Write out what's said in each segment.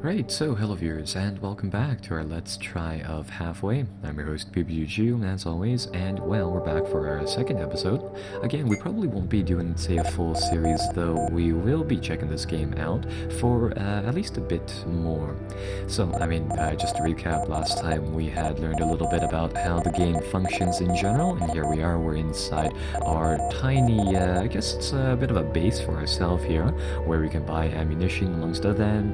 Right, so hello viewers, and welcome back to our Let's Try of Halfway. I'm your host, PewDiePie, as always, and well, we're back for our second episode. Again, we probably won't be doing, say, a full series, though we will be checking this game out for at least a bit more. So, just to recap, last time we had learned a little bit about how the game functions in general, and here we are, we're inside our tiny, I guess it's a bit of a base for ourselves here, where we can buy ammunition, amongst other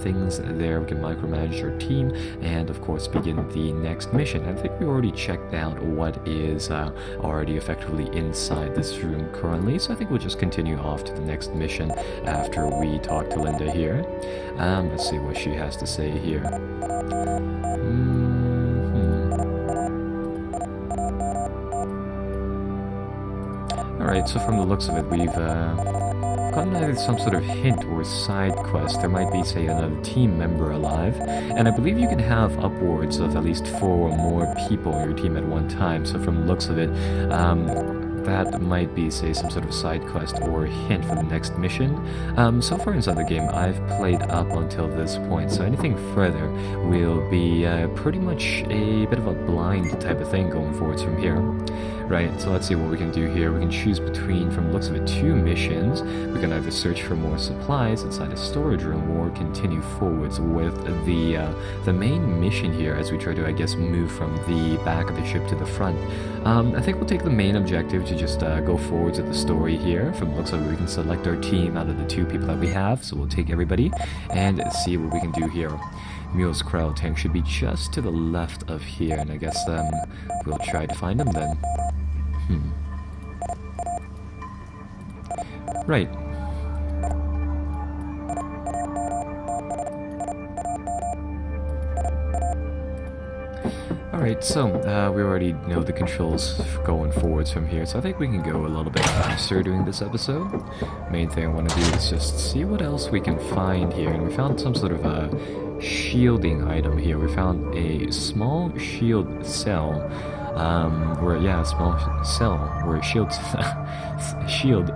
things. There we can micromanage our team and of course begin the next mission. I think we already checked out what is already effectively inside this room currently, so I think we'll just continue off to the next mission after we talk to Linda here. Let's see what she has to say here. Alright, so from the looks of it, we've gotten either some sort of hint or side quest. There might be, say, another team member alive, and I believe you can have upwards of at least 4 or more people in your team at one time, so from the looks of it, that might be, say, some sort of side quest or hint for the next mission. So far inside the game, I've played up until this point, so anything further will be pretty much a bit of a blind type of thing going forwards from here. Right, so let's see what we can do here. We can choose between, from the looks of it, 2 missions. We can either search for more supplies inside a storage room or continue forwards with the main mission here as we try to, I guess, move from the back of the ship to the front. I think we'll take the main objective to just go forwards with the story here. From the looks of it, we can select our team out of the 2 people that we have, so we'll take everybody and see what we can do here. Mule's cryo tank should be just to the left of here, and I guess we'll try to find them then. Right. Alright, so we already know the controls going forwards from here, so I think we can go a little bit faster doing this episode. Main thing I want to do is just see what else we can find here, and we found some sort of a shielding item here. We found a small shield cell. Small cell, where shield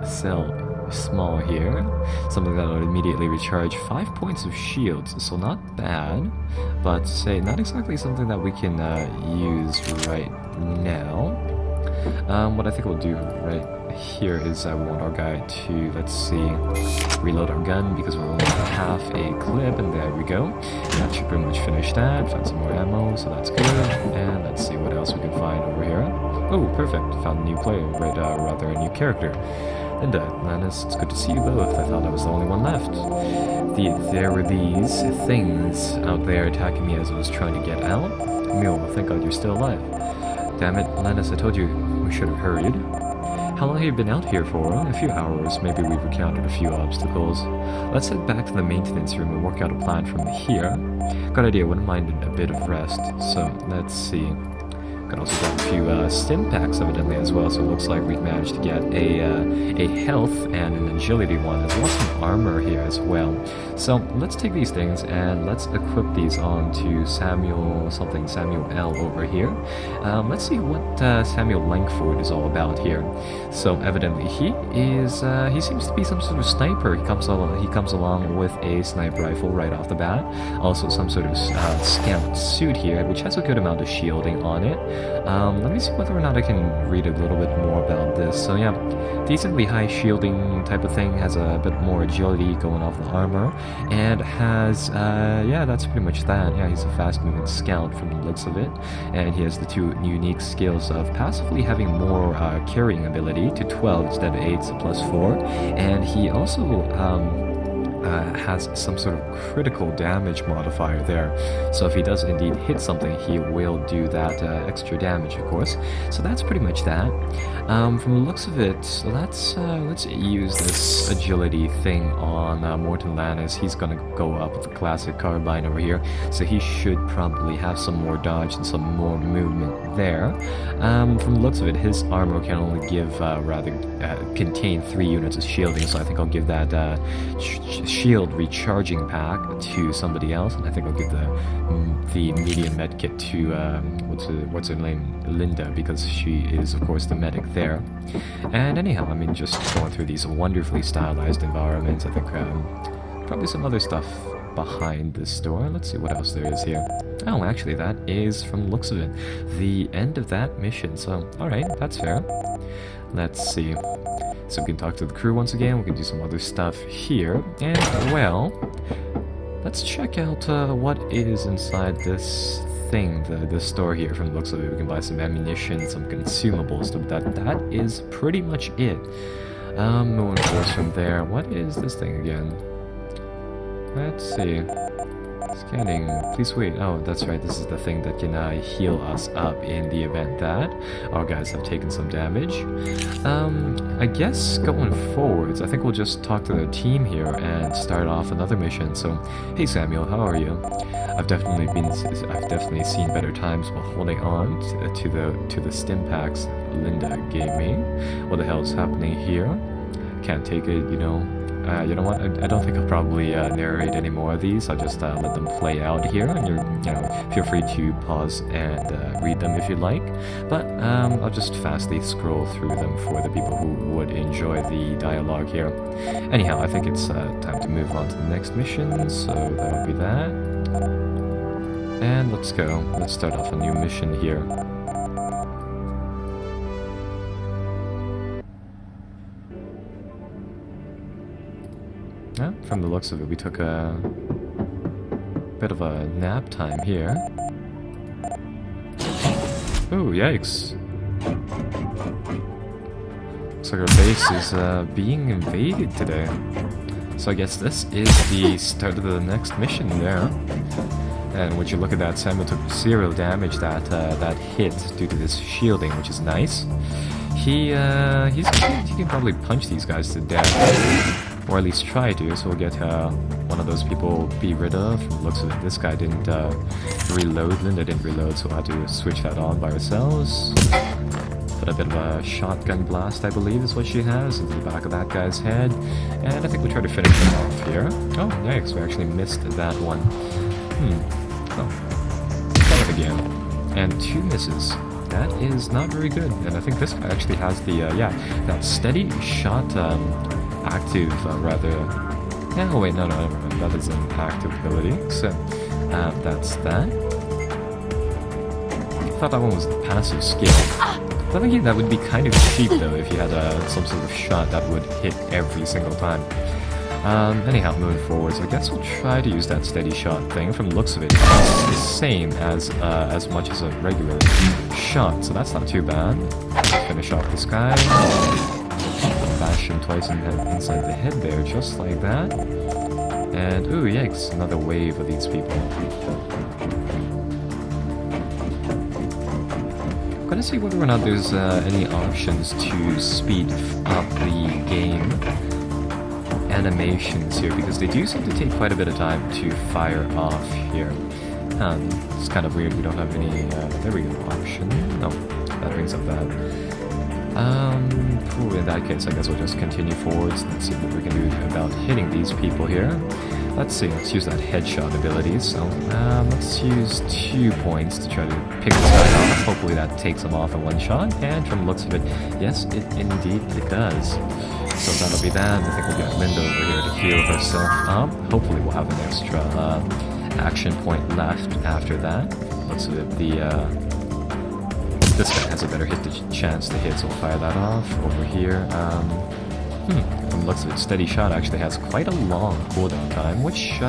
cell small here, something that would immediately recharge 5 points of shields, so not bad, but say not exactly something that we can use right now. What I think we'll do right here is I want our guy to, let's see, reload our gun because we're only at half a clip, and there we go. That should pretty much finish that. Found some more ammo, so that's good. And let's see what else we can find over here. Oh, perfect. Found a new player, rather a new character. Linda, Lannis, it's good to see you both. I thought I was the only one left. There were these things out there attacking me as I was trying to get out. Mule, thank God you're still alive. Damn it, Lannis, I told you we should have hurried. How long have you been out here for? A few hours. Maybe we've encountered a few obstacles. Let's head back to the maintenance room and work out a plan from here. Good idea, wouldn't mind a bit of rest. So, let's see. Got also got a few stim packs evidently as well, so it looks like we've managed to get a health and an agility one, as well as some armor here as well. So let's take these things and let's equip these onto Samuel L over here. Let's see what Samuel Langford is all about here. So evidently he seems to be some sort of sniper. He comes along with a sniper rifle right off the bat. Also some sort of scout suit here, which has a good amount of shielding on it. Let me see whether or not I can read a little bit more about this. So yeah, decently high shielding type of thing, has a bit more agility going off the armor, and has, that's pretty much that. Yeah, he's a fast-moving scout from the looks of it, and he has the 2 unique skills of passively having more carrying ability to 12 instead of 8, so plus 4, and he also has some sort of critical damage modifier there. So if he does indeed hit something, he will do that extra damage, of course. So that's pretty much that. From the looks of it, let's use this agility thing on Morton Lannis. He's gonna go up with the classic carbine over here, so he should probably have some more dodge and some more movement there. From the looks of it, his armor can only give contain 3 units of shielding, so I think I'll give that shield recharging pack to somebody else, and I think I'll give the medium medkit to what's her name, Linda, because she is of course the medic there. And anyhow, just going through these wonderfully stylized environments, I think probably some other stuff behind this door. Let's see what else there is here. Oh, actually, that is, from the looks of it, the end of that mission. So, alright, that's fair. Let's see. So we can talk to the crew once again. We can do some other stuff here. And, well, let's check out what is inside this thing, the store here. From the looks of it, we can buy some ammunition, some consumables. So that is pretty much it. Moving forward from there. What is this thing again? Let's see. Scanning. Please wait. Oh, that's right. This is the thing that can heal us up in the event that our guys have taken some damage. I guess going forwards, I think we'll just talk to the team here and start off another mission. So, hey Samuel, how are you? I've definitely seen better times while holding on to the stim packs Linda gave me. What the hell is happening here? Can't take it, you know. You know what? I don't think I'll probably narrate any more of these. I'll just let them play out here, and you know, feel free to pause and read them if you'd like. But I'll just fastly scroll through them for the people who would enjoy the dialogue here. Anyhow, I think it's time to move on to the next mission. So that'll be that. And let's go. Let's start off a new mission here. From the looks of it, we took a bit of a nap time here. Oh, yikes. Looks like our base is being invaded today. So I guess this is the start of the next mission there. And would you look at that, Samuel took 0 damage that hit due to this shielding, which is nice. He can probably punch these guys to death. Or at least try to, so we'll get one of those people be rid of. From the looks of it, this guy didn't reload, Linda didn't reload, so we'll have to switch that on by ourselves. Put a bit of a shotgun blast, I believe, is what she has, into the back of that guy's head. And I think we'll try to finish him off here. Oh, yikes, we actually missed that one. Oh. Try it again. And 2 misses. That is not very good. And I think this guy actually has the, that steady shot, active, rather. Oh wait, no, that is an active ability. So that's that. I thought that one was the passive skill. But again, that would be kind of cheap though if you had some sort of shot that would hit every single time. Anyhow, moving forward, so I guess we'll try to use that steady shot thing. From the looks of it, it's the same as much as a regular shot, so that's not too bad. Finish off this guy. Bash him twice inside the head there, just like that. And, ooh, yikes, another wave of these people. I'm gonna see whether or not there's any options to speed up the game animations here, because they do seem to take quite a bit of time to fire off here. It's kind of weird, we don't have any, there we go, option. No, that brings up that. In that case, I guess we'll just continue forwards. Let's see what we can do about hitting these people here. Let's see, let's use that headshot ability. So, let's use 2 points to try to pick this guy off. Hopefully that takes him off in one shot. And from the looks of it, yes, indeed it does. So that'll be that. I think we'll get Linda over here to heal herself up. Hopefully we'll have an extra action point left after that. Looks of it, this guy has a better chance to hit, so we'll fire that off. Over here, from the looks of it, steady shot actually has quite a long cooldown time, which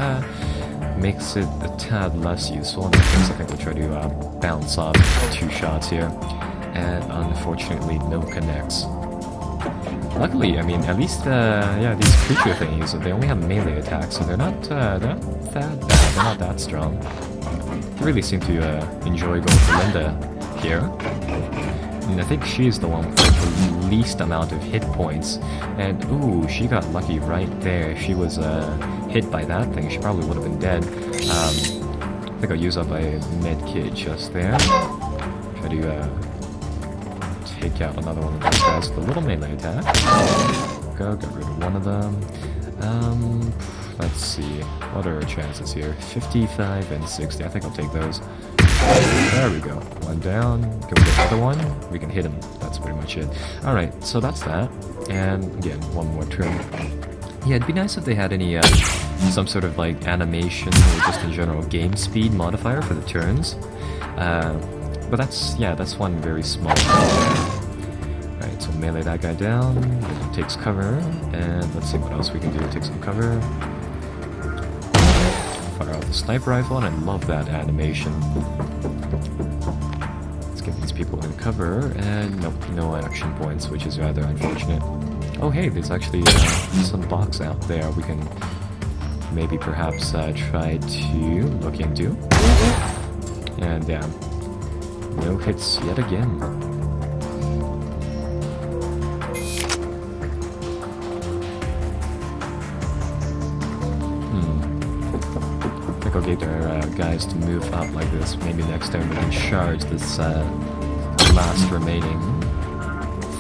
makes it a tad less useful. In that case, I think we'll try to bounce off 2 shots here, and unfortunately, no connects. Luckily, I mean, at least these creature thingies, they only have melee attacks, so they're not that bad. They're not that strong. They really seem to enjoy going for Linda here. And I think she's the one with the least amount of hit points. And ooh, she got lucky right there. If she was hit by that thing, she probably would have been dead. I think I'll use up a med kit just there. Try to take out another one of those guys with a little melee attack. Go, get rid of one of them. Let's see, what are our chances here? 55 and 60, I think I'll take those. There we go, one down, go with the other one, we can hit him, that's pretty much it. Alright, so that's that, and again, one more turn. Yeah, it'd be nice if they had any some sort of like animation or just in general game speed modifier for the turns. But that's one very small thing. Alright, so melee that guy down, takes cover, and let's see what else we can do. Take some cover. Fire out the sniper rifle, and I love that animation. Let's get these people in cover, and nope, no action points, which is rather unfortunate. Oh hey, there's actually some box out there we can maybe perhaps try to look into. And yeah, no hits yet again. I think I'll get our guys to move up like this. Maybe next time we can charge this last remaining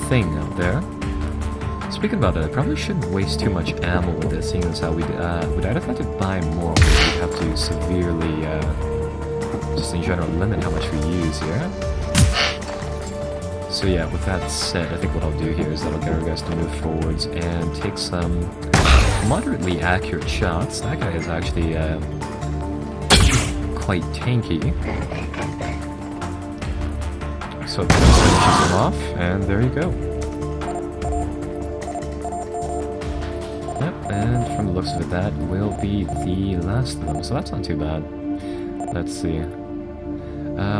thing out there. Speaking about it, I probably shouldn't waste too much ammo with this, seeing as how we'd either have to buy more, or we'd have to severely, just in general, limit how much we use here. So yeah, with that said, I think what I'll do here is that I'll get our guys to move forwards and take some moderately accurate shots. That guy is actually quite tanky. So this finishes him off, and there you go. Yep, and from the looks of it, that will be the last of them, so that's not too bad. Let's see.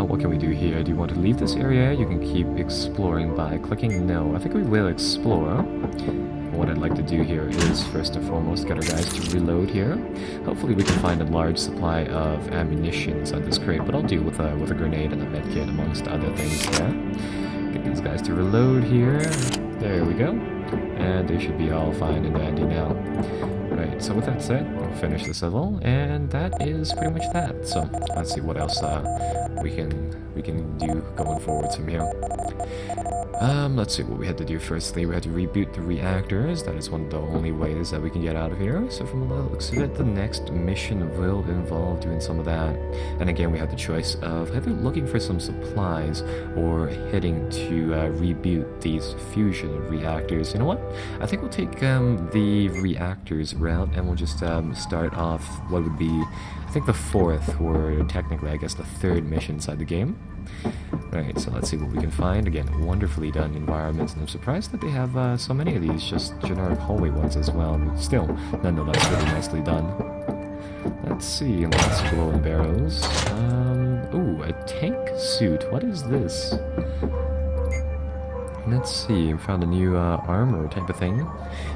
What can we do here? Do you want to leave this area? You can keep exploring by clicking no. I think we will explore. What I'd like to do here is, first and foremost, get our guys to reload here. Hopefully we can find a large supply of ammunition inside this crate, but I'll deal with a grenade and a medkit amongst other things there. Get these guys to reload here. There we go. And they should be all fine and dandy now. Right, so with that said, we'll finish this level, and that is pretty much that. So let's see what else we can do going forward from here. Let's see what we had to do. Firstly, we had to reboot the reactors. That is one of the only ways that we can get out of here. So from the looks of it, the next mission will involve doing some of that. And again, we had the choice of either looking for some supplies or heading to reboot these fusion reactors. You know what? I think we'll take the reactors route, and we'll just start off what would be, I think, the fourth, or technically, I guess, the third mission inside the game. Right, so let's see what we can find. Again, wonderfully done environments, and I'm surprised that they have so many of these, just generic hallway ones as well, but still, nonetheless, really nicely done. Let's see, lots of glowing barrels. Ooh, a tank suit. What is this? Let's see, I found a new armor type of thing.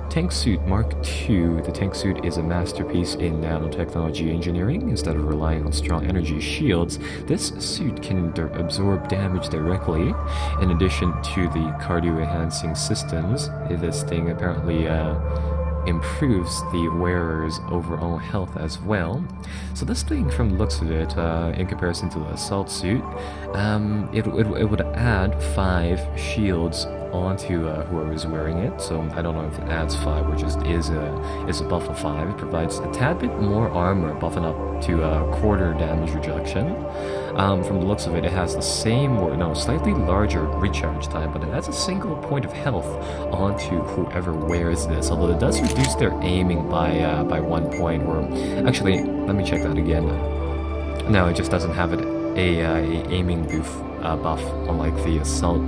Tank Suit Mark II. The tank suit is a masterpiece in nanotechnology engineering. Instead of relying on strong energy shields, this suit can absorb damage directly. In addition to the cardio-enhancing systems, this thing apparently improves the wearer's overall health as well. So this thing, from the looks of it, in comparison to the assault suit, it would add 5 shields onto whoever is wearing it. So I don't know if it adds 5 or just is a buff of 5. It provides a tad bit more armor, buffing up to quarter damage reduction. From the looks of it, it has the same, or no, slightly larger recharge time, but it adds a single point of health onto whoever wears this, although it does reduce their aiming by 1 point, or actually, let me check that again. No, it just doesn't have a aiming buff, unlike the assault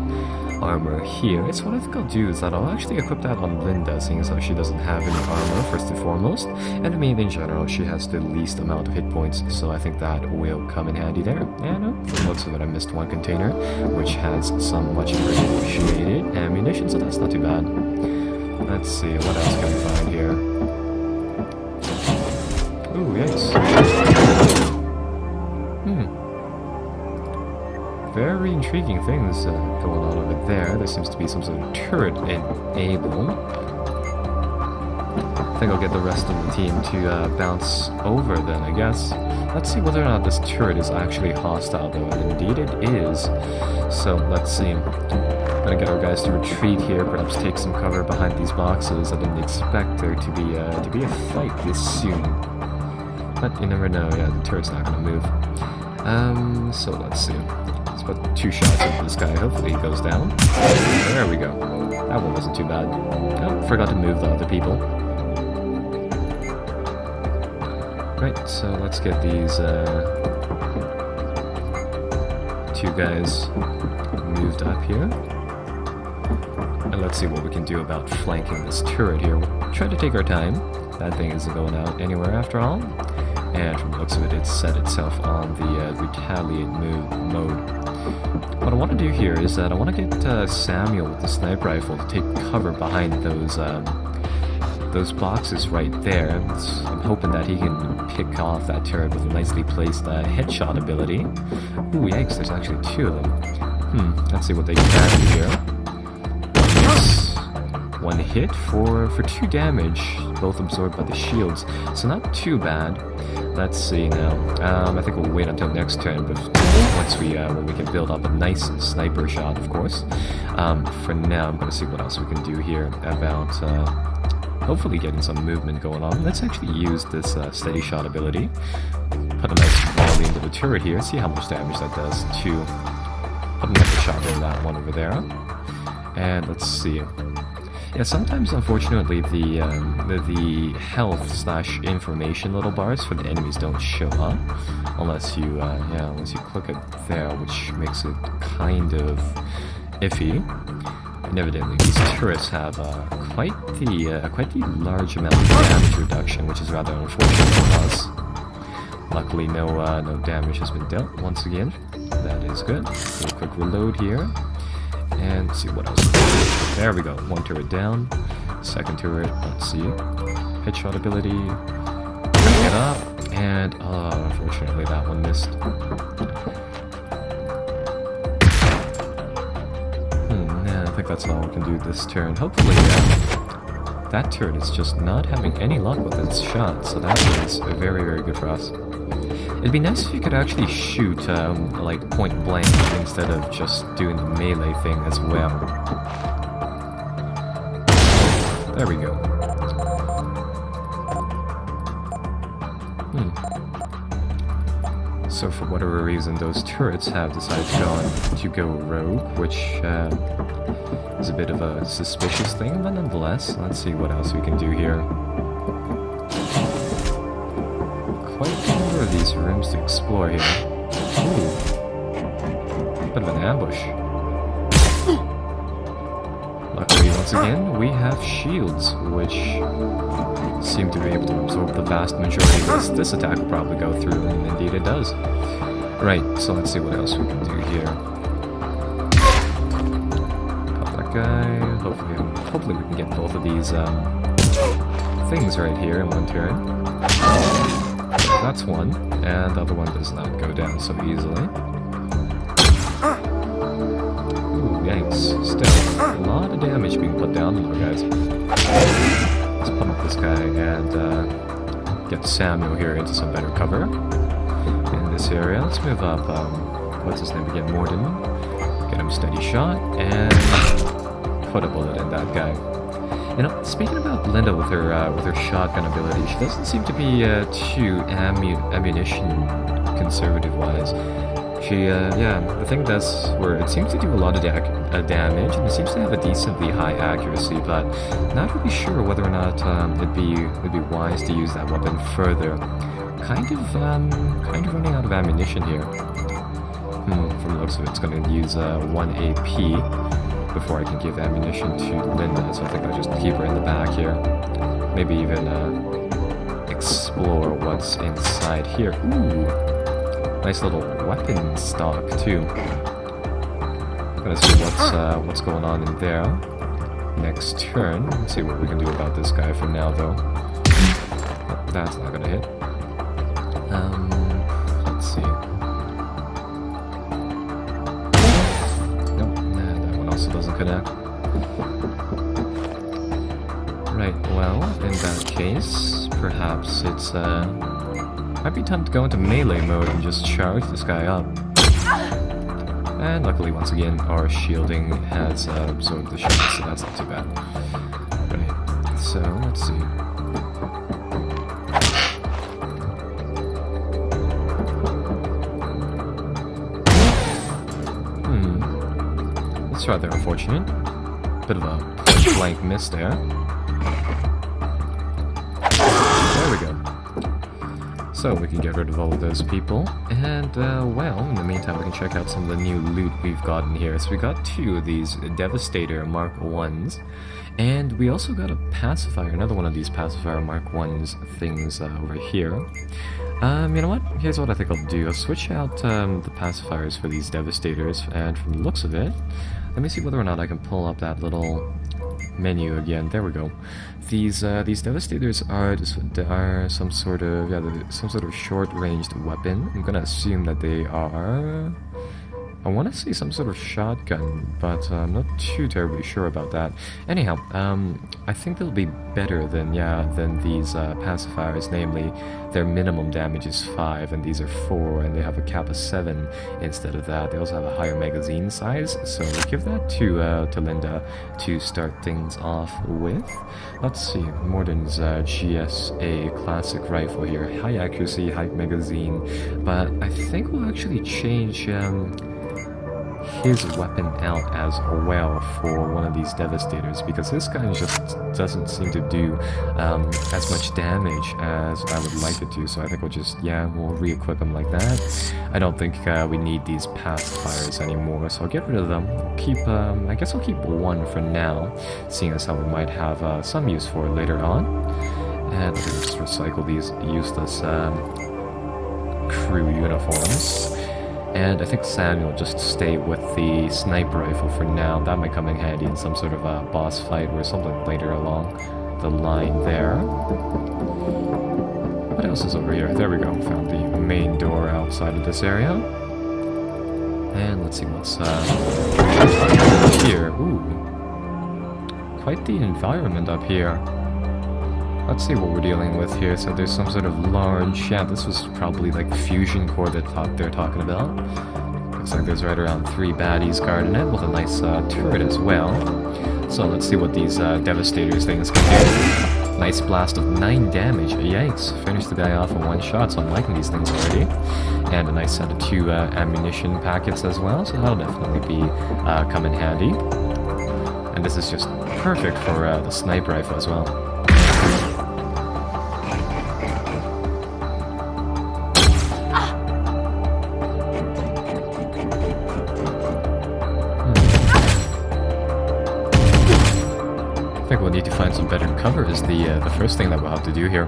armor here. So what I think I'll do is that I'll actually equip that on Linda, seeing as though she doesn't have any armor, first and foremost, and I mean, in general, she has the least amount of hit points, so I think that will come in handy there. And from the looks of it, I missed one container, which has some much appreciated ammunition, so that's not too bad. Let's see, what else can we find here? Ooh, yikes. Very intriguing things going on over there. There seems to be some sort of turret enabled. I think I'll get the rest of the team to bounce over then, I guess. Let's see whether or not this turret is actually hostile, though, and indeed it is. So, let's see. Gonna get our guys to retreat here, perhaps take some cover behind these boxes. I didn't expect there to be a fight this soon. But you never know, yeah, the turret's not gonna move. So let's see. Let's put 2 shots at this guy. Hopefully he goes down. There we go. That one wasn't too bad. Oh, forgot to move the other people. Right, so let's get these two guys moved up here. And let's see what we can do about flanking this turret here. We'll try to take our time. That thing isn't going out anywhere after all. And from the looks of it, it's set itself on the retaliate mode. What I want to do here is that I want to get Samuel with the sniper rifle to take cover behind those boxes right there. I'm hoping that he can pick off that turret with a nicely placed headshot ability. Ooh, yikes, there's actually two of them. Let's see what they can do here. One hit for 2 damage, both absorbed by the shields, so not too bad. Let's see now. I think we'll wait until next turn, but once when we can build up a nice sniper shot, of course. For now, I'm going to see what else we can do here about hopefully getting some movement going on. Let's actually use this steady shot ability. Put a nice volley into the turret here, see how much damage that does to put another shot in that one over there. And let's see. Yeah, sometimes, unfortunately, the health/information little bars for the enemies don't show up unless you click it there, which makes it kind of iffy. And evidently, these turrets have quite the large amount of damage reduction, which is rather unfortunate for us. Luckily, no damage has been dealt once again. That is good. Do a quick reload here. And let's see what else. There we go. One turret down. Second turret. Let's see. Headshot ability. Bring it up. And unfortunately that one missed. Yeah, I think that's all we can do this turn. Hopefully that turret is just not having any luck with its shot, so that is very, very good for us. It'd be nice if you could actually shoot, like, point blank instead of just doing the melee thing as well. There we go. So for whatever reason, those turrets have decided to go rogue, which is a bit of a suspicious thing, but nonetheless, let's see what else we can do here. Quite a number of these rooms to explore here. Ooh. Bit of an ambush. Luckily, once again, we have shields, which seem to be able to absorb the vast majority of this. This attack will probably go through, and indeed it does. Right, so let's see what else we can do here. Pop that guy. Hopefully we can get both of these things right here in one turn. That's one, and the other one does not go down so easily. Ooh, yikes. Still, a lot of damage being put down on our guys. Let's pump up this guy and get Samuel here into some better cover in this area. Let's move up, what's his name again? Morden. Get him a steady shot, and put a bullet in that guy. You know, speaking about Linda with her shotgun ability, she doesn't seem to be too ammunition conservative-wise. She, the thing does where it seems to do a lot of damage, and it seems to have a decently high accuracy, but not really sure whether or not it'd be wise to use that weapon further. Kind of running out of ammunition here. From the looks of it, it's going to use 1 AP. Before I can give ammunition to Linda, so I think I'll just keep her in the back here. Maybe even explore what's inside here. Ooh, nice little weapon stock too. Gonna see what's going on in there. Next turn. Let's see what we can do about this guy for now, though. Oh, that's not gonna hit. Let's see. Also doesn't connect. Right, well, in that case, perhaps it's might be time to go into melee mode and just charge this guy up. And luckily, once again, our shielding has absorbed the shot, so that's not too bad. Right, so let's see. That's rather unfortunate. Bit of a point-blank miss there. There we go. So we can get rid of all of those people, and well, in the meantime we can check out some of the new loot we've gotten here. So we got 2 of these Devastator Mark 1s, and we also got a pacifier, another one of these pacifier Mark 1s things over here. You know what? Here's what I think I'll do. I'll switch out the pacifiers for these Devastators, and from the looks of it, let me see whether or not I can pull up that little menu again. There we go. These Devastators are some sort of short-ranged weapon. I'm gonna assume that they are, I want to say some sort of shotgun, but I'm not too terribly sure about that. Anyhow, I think they'll be better than these pacifiers, namely their minimum damage is 5 and these are 4, and they have a cap of 7 instead of that. They also have a higher magazine size, so we'll give that to Linda to start things off with. Let's see, Morden's GSA classic rifle here, high accuracy, high magazine, but I think we'll actually change his weapon out as well for one of these Devastators, because this guy just doesn't seem to do as much damage as I would like it to, so I think we'll just, we'll re-equip him like that. I don't think we need these pacifiers anymore, so I'll get rid of them. Keep, I guess I'll keep 1 for now, seeing as how we might have some use for it later on. And let's just recycle these useless crew uniforms. And I think Samuel will just stay with the sniper rifle for now. That might come in handy in some sort of a boss fight or something later along the line there. What else is over here? There we go. Found the main door outside of this area. And let's see what's here. Ooh. Quite the environment up here. Let's see what we're dealing with here. So there's some sort of large, this was probably like the fusion core that they're talking about. Looks like there's right around 3 baddies guarding it with a nice turret as well. So let's see what these Devastators things can do. Nice blast of 9 damage. Yikes. Finished the guy off in 1 shot, so I'm liking these things already. And a nice set of 2 ammunition packets as well, so that'll definitely be come in handy. And this is just perfect for the sniper rifle as well. I think we'll need to find some better cover is the first thing that we'll have to do here.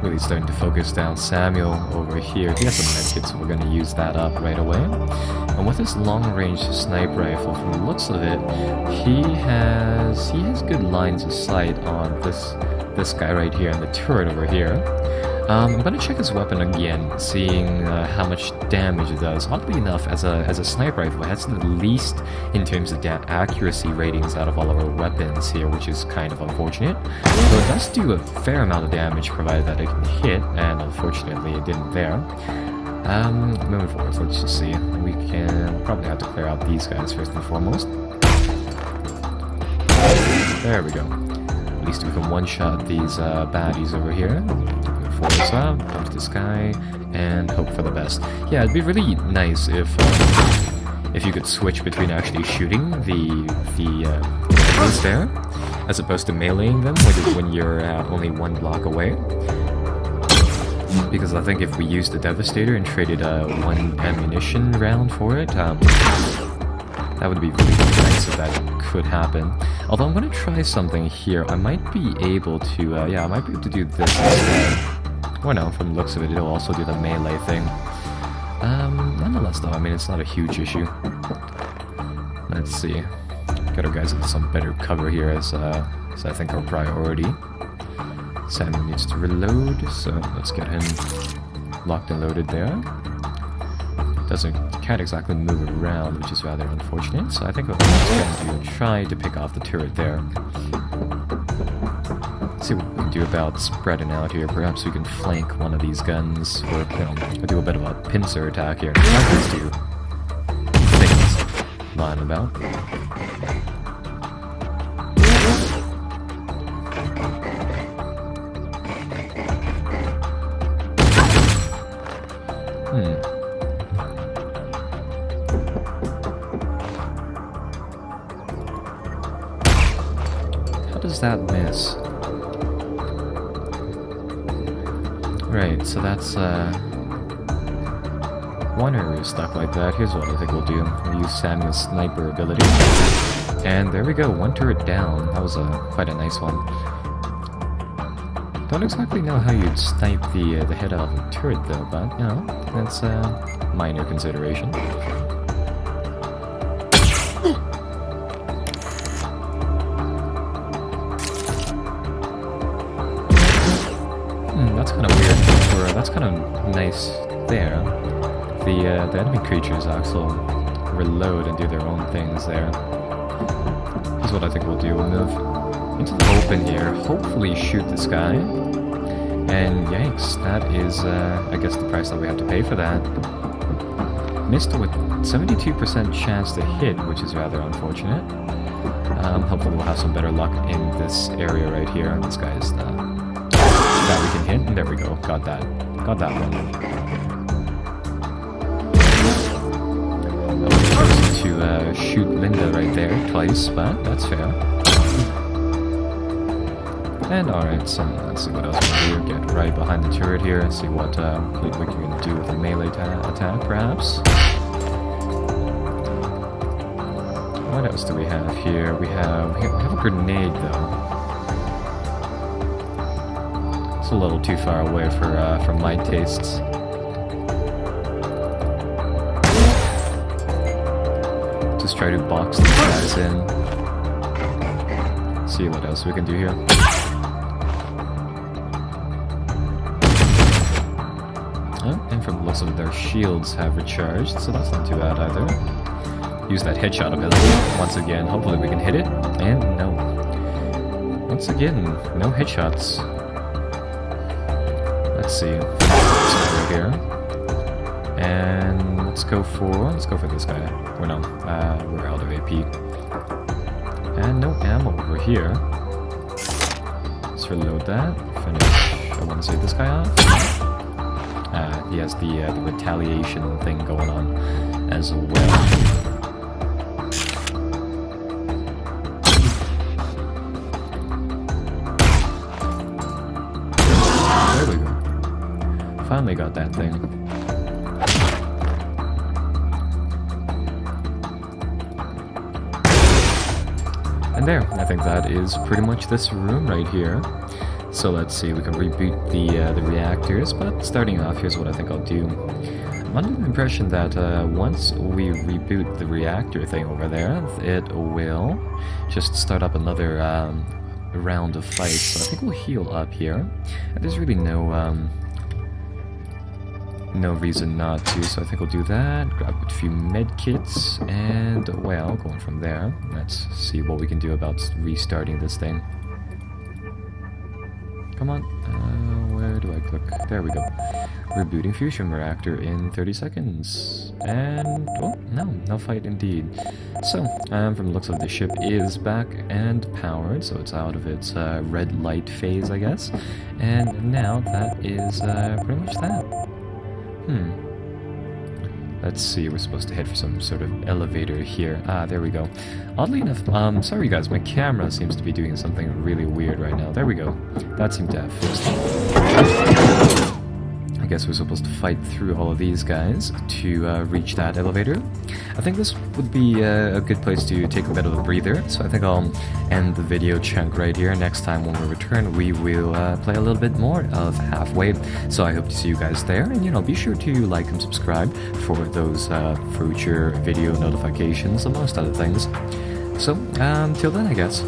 Really starting to focus down Samuel over here. He has some medkits, so we're going to use that up right away. And with this long-range sniper rifle, from the looks of it, he has good lines of sight on this guy right here and the turret over here. I'm going to check his weapon again, seeing how much damage it does. Oddly enough, as a sniper rifle, it has the least in terms of accuracy ratings out of all of our weapons here, which is kind of unfortunate. So it does do a fair amount of damage, provided that it can hit, and unfortunately it didn't there. Moving forward, so let's just see. We can probably have to clear out these guys first and foremost. There we go. At least we can one-shot these baddies over here. Force up, come to this guy, and hope for the best. Yeah, it'd be really nice if you could switch between actually shooting the enemies there, as opposed to meleeing them when you're only 1 block away. Because I think if we used the Devastator and traded 1 ammunition round for it, that would be really nice if that could happen. Although I'm going to try something here. I might be able to, I might be able to do this instead. Or no, from the looks of it, it'll also do the melee thing. Nonetheless though, I mean, it's not a huge issue. Let's see. Get our guys into some better cover here as I think our priority. Samuel needs to reload, so let's get him locked and loaded there. Can't exactly move around, which is rather unfortunate, so I think what we're going to try to pick off the turret there. Let's see what we can do about spreading out here. Perhaps we can flank one of these guns, or do a bit of a pincer attack here. Let's do things lying about. How does that miss? Right, so that's one area stuck like that. Here's what I think we'll do. We'll use Samuel's sniper ability. And there we go, one turret down. That was quite a nice one. Don't exactly know how you'd snipe the head out of the turret though, but you know, that's a minor consideration. That's kind of weird, or that's kind of nice there. The enemy creatures actually reload and do their own things there. Here's what I think we'll do. We'll move into the open here, hopefully shoot this guy. And yikes, that is, I guess, the price that we have to pay for that. Missed with 72% chance to hit, which is rather unfortunate. Hopefully we'll have some better luck in this area right here. This guy is that we can hit, and there we go. Got that one. To shoot Linda right there twice, but that's fair. And alright, so let's see what else we can do. Get right behind the turret here and see what we can do with a melee attack, perhaps. What else do we have here? We have a grenade though. It's a little too far away for my tastes. Just try to box these guys in. See what else we can do here. Oh, and from the looks of it, their shields have recharged, so that's not too bad either. Use that headshot ability once again. Hopefully we can hit it. And no. Once again, no headshots. Let's see. Let's go here. And let's go for this guy. We're out of AP. And no ammo over here. Let's reload that. Finish. I want to save this guy off. He has the retaliation thing going on as well. There we go. Finally got that thing. And there, I think that is pretty much this room right here. So let's see, we can reboot the reactors, but starting off, here's what I think I'll do. I'm under the impression that once we reboot the reactor thing over there, it will just start up another round of fights. So I think we'll heal up here. And there's really no reason not to, so I think we'll do that. Grab a few med kits, and well, going from there, let's see what we can do about restarting this thing. Come on, where do I click? There we go. Rebooting fusion reactor in 30 seconds. And, well, no fight indeed. So, from the looks of the ship is back and powered, so it's out of its red light phase, I guess. And now that is pretty much that. Let's see, we're supposed to head for some sort of elevator here. Ah, there we go. Oddly enough, sorry guys, my camera seems to be doing something really weird right now. There we go. That seemed to have fixed. I guess we're supposed to fight through all of these guys to reach that elevator. I think this would be a good place to take a bit of a breather, so I think I'll end the video chunk right here. Next time when we return, we will play a little bit more of Halfway. So I hope to see you guys there, and you know, be sure to like and subscribe for those future video notifications, amongst other things. So, till then, I guess.